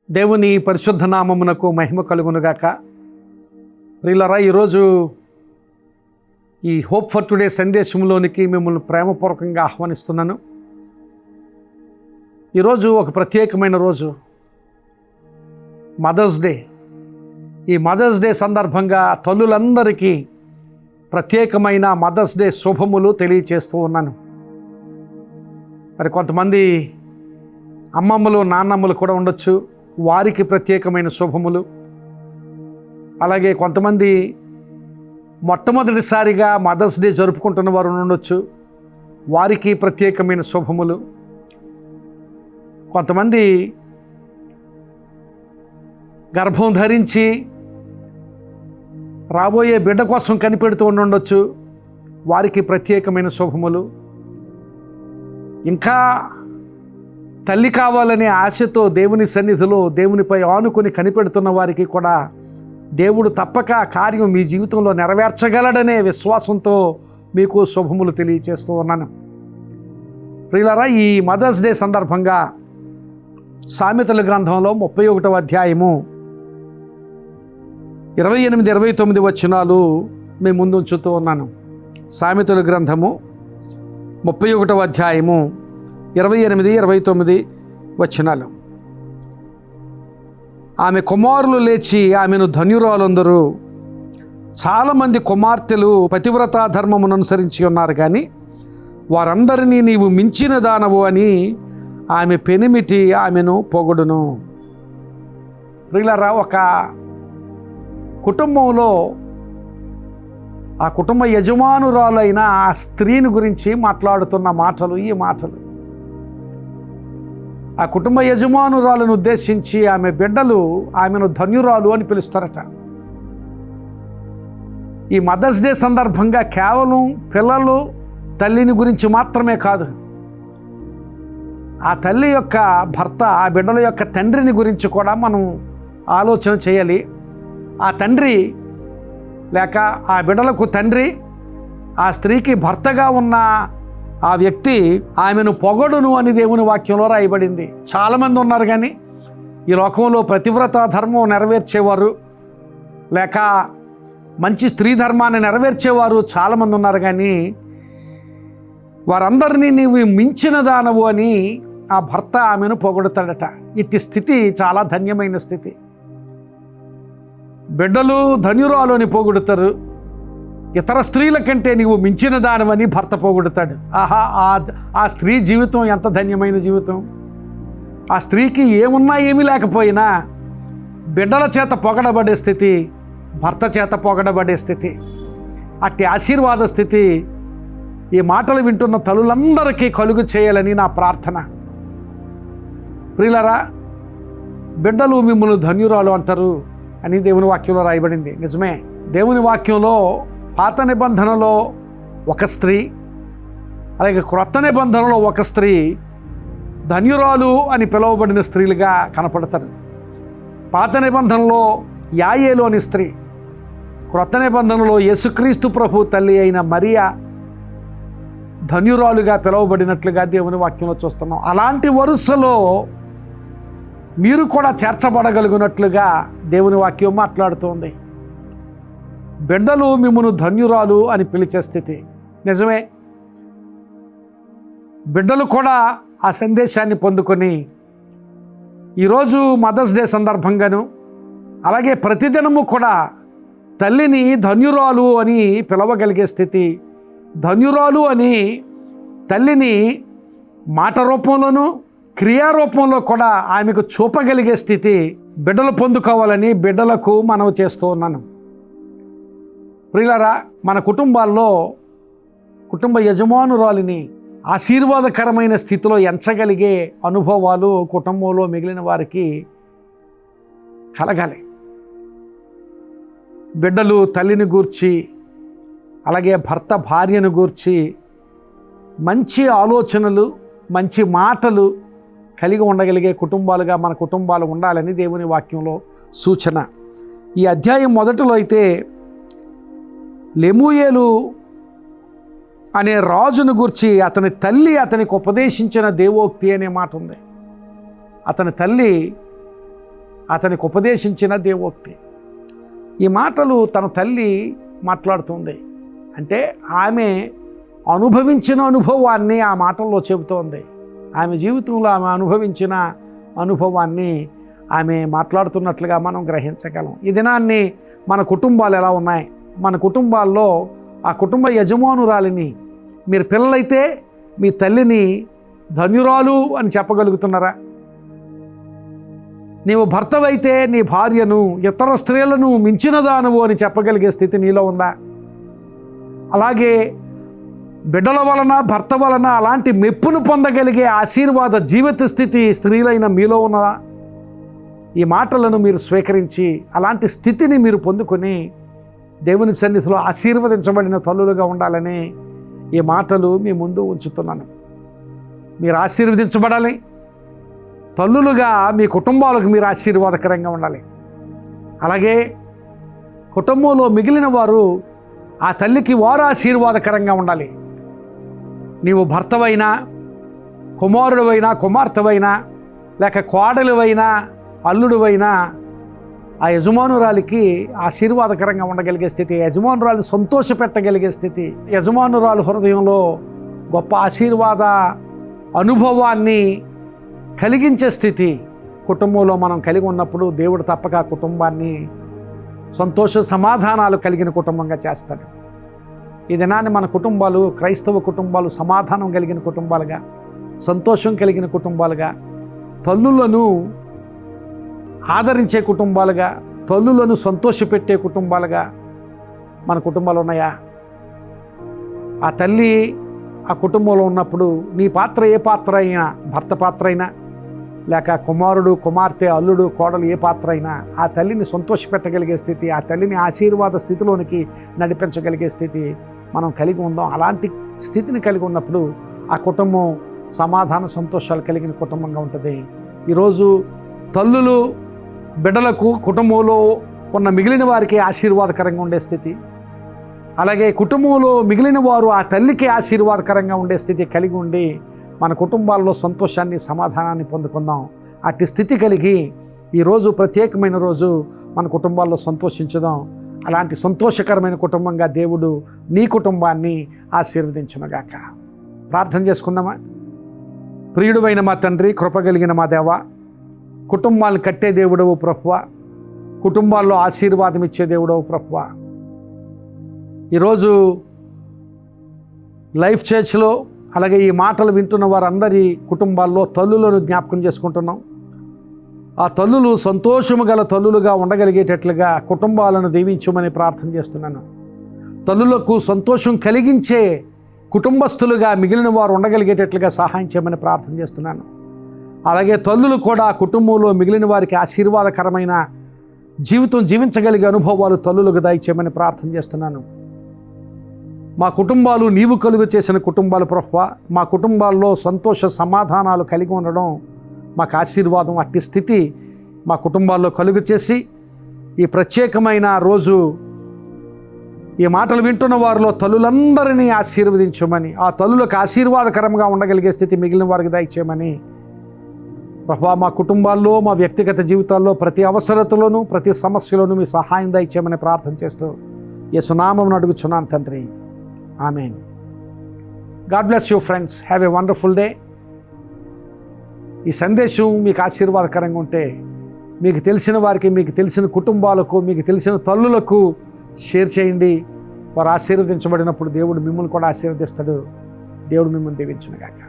దేవుని పరిశుద్ధ నామమునకు మహిమ కలుగునుగాక. ప్రియులారా, ఈరోజు ఈ హోప్ ఫర్ టుడే సందేశంలోనికి మిమ్మల్ని ప్రేమపూర్వకంగా ఆహ్వానిస్తున్నాను. ఈరోజు ఒక ప్రత్యేకమైన రోజు, మదర్స్ డే. ఈ మదర్స్ డే సందర్భంగా తల్లులందరికీ ప్రత్యేకమైన మదర్స్ డే శుభములు తెలియచేస్తూ ఉన్నాను. మరి కొంతమంది అమ్మమ్మలు నాన్నమ్మలు కూడా ఉండొచ్చు, వారికి ప్రత్యేకమైన శుభములు. అలాగే కొంతమంది మొట్టమొదటిసారిగా మదర్స్ డే జరుపుకుంటున్న వారు ఉండొచ్చు, వారికి ప్రత్యేకమైన శుభములు. కొంతమంది గర్భం ధరించి రాబోయే బిడ్డ కోసం కనిపెడుతూ ఉండొచ్చు, వారికి ప్రత్యేకమైన శుభములు. ఇంకా తల్లి కావాలనే ఆశతో దేవుని సన్నిధిలో దేవునిపై ఆనుకొని కనిపెడుతున్న వారికి కూడా దేవుడు తప్పక కార్యం మీ జీవితంలో నెరవేర్చగలడనే విశ్వాసంతో మీకు శుభములు తెలియచేస్తూ ఉన్నాను. ప్రియులారా, ఈ మదర్స్ డే సందర్భంగా సామెతల గ్రంథంలో 31వ అధ్యాయము 28-29 వచనాలు మీ ముందు ఉంచుతూ ఉన్నాను. సామెతల గ్రంథము 31వ అధ్యాయము 28-29 వచనాలు. ఆమె కుమారులు లేచి ఆమెను ధన్యురాలందరూ, చాలామంది కుమార్తెలు పతివ్రతా ధర్మమును అనుసరించి ఉన్నారు, కానీ వారందరినీ నీవు మించిన దానవు అని ఆమె పెనిమిటి ఆమెను పొగడును. ప్రియులారా, ఒక కుటుంబంలో ఆ కుటుంబ యజమానురాలైన ఆ స్త్రీని గురించి మాట్లాడుతున్న మాటలు ఈ మాటలు. ఆ కుటుంబ యజమానురాలను ఉద్దేశించి ఆమె బిడ్డలు ఆమెను ధన్యురాలు అని పిలుస్తారట. ఈ మదర్స్ డే సందర్భంగా కేవలం పిల్లలు తల్లిని గురించి మాత్రమే కాదు, ఆ తల్లి యొక్క భర్త, ఆ బిడ్డల యొక్క తండ్రిని గురించి కూడా మనం ఆలోచన చేయాలి. ఆ తండ్రి లేక ఆ బిడ్డలకు తండ్రి, ఆ స్త్రీకి భర్తగా ఉన్న ఆ వ్యక్తి ఆమెను పొగడును అని దేవుని వాక్యంలో రాయబడింది. చాలామంది ఉన్నారు, కానీ ఈ లోకంలో పతివ్రతా ధర్మం నెరవేర్చేవారు లేక మంచి స్త్రీ ధర్మాన్ని నెరవేర్చేవారు చాలామంది ఉన్నారు, కానీ వారందరినీ నీవు మించిన దానవు అని ఆ భర్త ఆమెను పొగడుతాడట. ఇట్టి స్థితి చాలా ధన్యమైన స్థితి. బిడ్డలు ధన్యురాలు అని పొగుడుతారు, ఇతర స్త్రీల కంటే నీవు మించిన దానవని భర్త పొగుడుతాడు. ఆహా, ఆ స్త్రీ జీవితం ఎంత ధన్యమైన జీవితం! ఆ స్త్రీకి ఏమున్నా ఏమీ లేకపోయినా బిడ్డల చేత పొగడబడే స్థితి, భర్త చేత పొగడబడే స్థితి, అట్టి ఆశీర్వాద స్థితి ఈ మాటలు వింటున్న తల్లులందరికీ కలుగు చేయాలని నా ప్రార్థన. ప్రియులారా, బిడ్డలు మిమ్మల్ని ధన్యురాలు అంటారు అని దేవుని వాక్యంలో రాయబడింది. నిజమే. దేవుని వాక్యంలో పాత నిబంధనలో ఒక స్త్రీ, అలాగే క్రొత్త నిబంధనలో ఒక స్త్రీ ధన్యురాలు అని పిలువబడిన స్త్రీలుగా కనపడతారు. పాత నిబంధనలో యాయేలు అని స్త్రీ, క్రొత్త నిబంధనలో యేసుక్రీస్తు ప్రభు తల్లి అయిన మరియా ధన్యురాలుగా పిలువబడినట్లుగా దేవుని వాక్యంలో చూస్తున్నాం. అలాంటి వరుసలో మీరు కూడా చేర్చబడగలిగినట్లుగా దేవుని వాక్యం మాట్లాడుతోంది. బిడ్డలు మిమ్మల్ని ధన్యురాలు అని పిలిచే స్థితి. నిజమే, బిడ్డలు కూడా ఆ సందేశాన్ని పొందుకొని ఈరోజు మదర్స్ డే సందర్భంగాను అలాగే ప్రతిదినము కూడా తల్లిని ధన్యురాలు అని పిలవగలిగే స్థితి, ధన్యురాలు అని తల్లిని మాట రూపంలోనూ క్రియారూపంలో కూడా ఆమెకు చూపగలిగే స్థితి బిడ్డలు పొందుకోవాలని బిడ్డలకు మనవి చేస్తూ ఉన్నాను. ప్రియులారా, మన కుటుంబాల్లో కుటుంబ యజమానురాలిని ఆశీర్వాదకరమైన స్థితిలో ఎంచగలిగే అనుభవాలు కుటుంబంలో మిగిలిన వారికి కలగాలి. బిడ్డలు తల్లిని గూర్చి అలాగే భర్త భార్యను గూర్చి మంచి ఆలోచనలు, మంచి మాటలు కలిగి ఉండగలిగే కుటుంబాలుగా మన కుటుంబాలు ఉండాలని దేవుని వాక్యంలో సూచన. ఈ అధ్యాయం మొదటిలో అయితే లెమూయేలు అనే రాజును గూర్చి అతని తల్లి అతనికి ఉపదేశించిన దేవోక్తి అనే మాట ఉంది. అతని తల్లి అతనికి ఉపదేశించిన దేవోక్తి. ఈ మాటలు తన తల్లి మాట్లాడుతుంది. అంటే ఆమె అనుభవించిన అనుభవాన్ని ఆ మాటల్లో చెబుతోంది. ఆమె జీవితంలో ఆమె అనుభవించిన అనుభవాన్ని ఆమె మాట్లాడుతున్నట్లుగా మనం గ్రహించగలం. ఈ దినాన్ని మన కుటుంబాలు ఎలా ఉన్నాయి? మన కుటుంబాల్లో ఆ కుటుంబ యజమానురాలిని, మీరు పిల్లలైతే మీ తల్లిని ధన్యురాలు అని చెప్పగలుగుతున్నారా? నీవు భర్తవైతే నీ భార్యను ఇతర స్త్రీలను మించినదానువు అని చెప్పగలిగే స్థితి నీలో ఉందా? అలాగే బిడ్డల వలన, భర్త వలన అలాంటి మెప్పును పొందగలిగే ఆశీర్వాద జీవిత స్థితి స్త్రీలైన మీలో ఉన్నదా? ఈ మాటలను మీరు స్వీకరించి అలాంటి స్థితిని మీరు పొందుకొని దేవుని సన్నిధిలో ఆశీర్వదించబడిన తల్లులుగా ఉండాలని ఈ మాటలు మీ ముందు ఉంచుతున్నాను. మీరు ఆశీర్వదించబడాలి. తల్లులుగా మీ కుటుంబాలకు మీరు ఆశీర్వాదకరంగా ఉండాలి. అలాగే కుటుంబంలో మిగిలిన వారు ఆ తల్లికి వారు ఆశీర్వాదకరంగా ఉండాలి. నీవు భర్తవైనా, కుమారుడువైనా, కుమార్తెవైనా, లేక కోడలివైనా, అల్లుడువైనా ఆ యజమానురాలికి ఆశీర్వాదకరంగా ఉండగలిగే స్థితి, యజమానురాలు సంతోషపెట్టగలిగే స్థితి, యజమానురాలు హృదయంలో గొప్ప ఆశీర్వాద అనుభవాన్ని కలిగించే స్థితి కుటుంబంలో మనం కలిగి ఉన్నప్పుడు దేవుడు తప్పక ఆ కుటుంబాన్ని సంతోష సమాధానాలు కలిగిన కుటుంబంగా చేస్తాడు. ఈ దినాన్ని మన కుటుంబాలు, క్రైస్తవ కుటుంబాలు సమాధానం కలిగిన కుటుంబాలుగా, సంతోషం కలిగిన కుటుంబాలుగా, తల్లులను ఆదరించే కుటుంబాలుగా, తల్లులను సంతోషపెట్టే కుటుంబాలుగా మన కుటుంబాలు ఉన్నాయా? ఆ తల్లి ఆ కుటుంబంలో ఉన్నప్పుడు నీ పాత్ర ఏ పాత్ర అయినా, భర్త పాత్ర అయినా, లేక కుమారుడు, కుమార్తె, అల్లుడు, కోడలు ఏ పాత్ర అయినా ఆ తల్లిని సంతోషపెట్టగలిగే స్థితి, ఆ తల్లిని ఆశీర్వాద స్థితిలోనికి నడిపించగలిగే స్థితి మనం కలిగి ఉందాం. అలాంటి స్థితిని కలిగి ఉన్నప్పుడు ఆ కుటుంబం సమాధాన సంతోషాలు కలిగిన కుటుంబంగా ఉంటుంది. ఈరోజు తల్లులు బిడ్డలకు, కుటుంబంలో ఉన్న మిగిలిన వారికి ఆశీర్వాదకరంగా ఉండే స్థితి, అలాగే కుటుంబంలో మిగిలిన వారు ఆ తల్లికి ఆశీర్వాదకరంగా ఉండే స్థితి కలిగి ఉండి మన కుటుంబాల్లో సంతోషాన్ని, సమాధానాన్ని పొందుకుందాం. అట్టి స్థితి కలిగి ఈరోజు ప్రత్యేకమైన రోజు మన కుటుంబాల్లో సంతోషించుదాం. అలాంటి సంతోషకరమైన కుటుంబంగా దేవుడు నీ కుటుంబాన్ని ఆశీర్వదించునుగాక. ప్రార్థన చేసుకుందామా? ప్రియుడువైన మా తండ్రి, కృపగలిగిన మా దేవ, కుటుంబాలను కట్టే దేవుడవు ప్రభువా, కుటుంబాల్లో ఆశీర్వాదం ఇచ్చే దేవుడవు ప్రభువా, ఈరోజు లైఫ్ చర్చ్లో అలాగే ఈ మాటలు వింటున్న వారందరి కుటుంబాల్లో తల్లులను జ్ఞాపకం చేసుకుంటున్నాం. ఆ తల్లులు సంతోషము గల తల్లులుగా ఉండగలిగేటట్లుగా కుటుంబాలను దీవించమని ప్రార్థన చేస్తున్నాను. తల్లులకు సంతోషం కలిగించే కుటుంబస్తులుగా మిగిలిన వారు ఉండగలిగేటట్లుగా సహాయం చేయమని ప్రార్థన చేస్తున్నాను. అలాగే తల్లులు కూడా కుటుంబంలో మిగిలిన వారికి ఆశీర్వాదకరమైన జీవితం జీవించగలిగే అనుభవాలు తల్లులకు దయచేయమని ప్రార్థన చేస్తున్నాను. మా కుటుంబాలు నీవు కలుగు చేసిన కుటుంబాలు ప్రభువా, మా కుటుంబాల్లో సంతోష సమాధానాలు కలిగి ఉండడం మాకు ఆశీర్వాదం. అట్టి స్థితి మా కుటుంబాల్లో కలుగు చేసి ఈ ప్రత్యేకమైన రోజు ఈ మాటలు వింటున్న వారిలో తల్లులందరినీ ఆశీర్వదించమని, ఆ తల్లులకు ఆశీర్వాదకరంగా ఉండగలిగే స్థితి మిగిలిన వారికి దయచేయమని ప్రభువా, మా కుటుంబాల్లో, మా వ్యక్తిగత జీవితాల్లో ప్రతి అవసరతలోనూ, ప్రతి సమస్యలోనూ మీ సహాయం దయచేయమని ప్రార్థన చేస్తూ యేసునామమున అడుగుచున్నాను తండ్రి. ఆమేన్. God bless you friends. Have a wonderful day. ఈ సందేశం మీకు ఆశీర్వాదకరంగా ఉంటే మీకు తెలిసిన వారికి, మీకు తెలిసిన కుటుంబాలకు, మీకు తెలిసిన తల్లులకు షేర్ చేయండి. వారు ఆశీర్వదించబడినప్పుడు దేవుడు మిమ్మల్ని కూడా ఆశీర్వదిస్తాడు. దేవుడు మిమ్మల్ని దీవించునుగాక.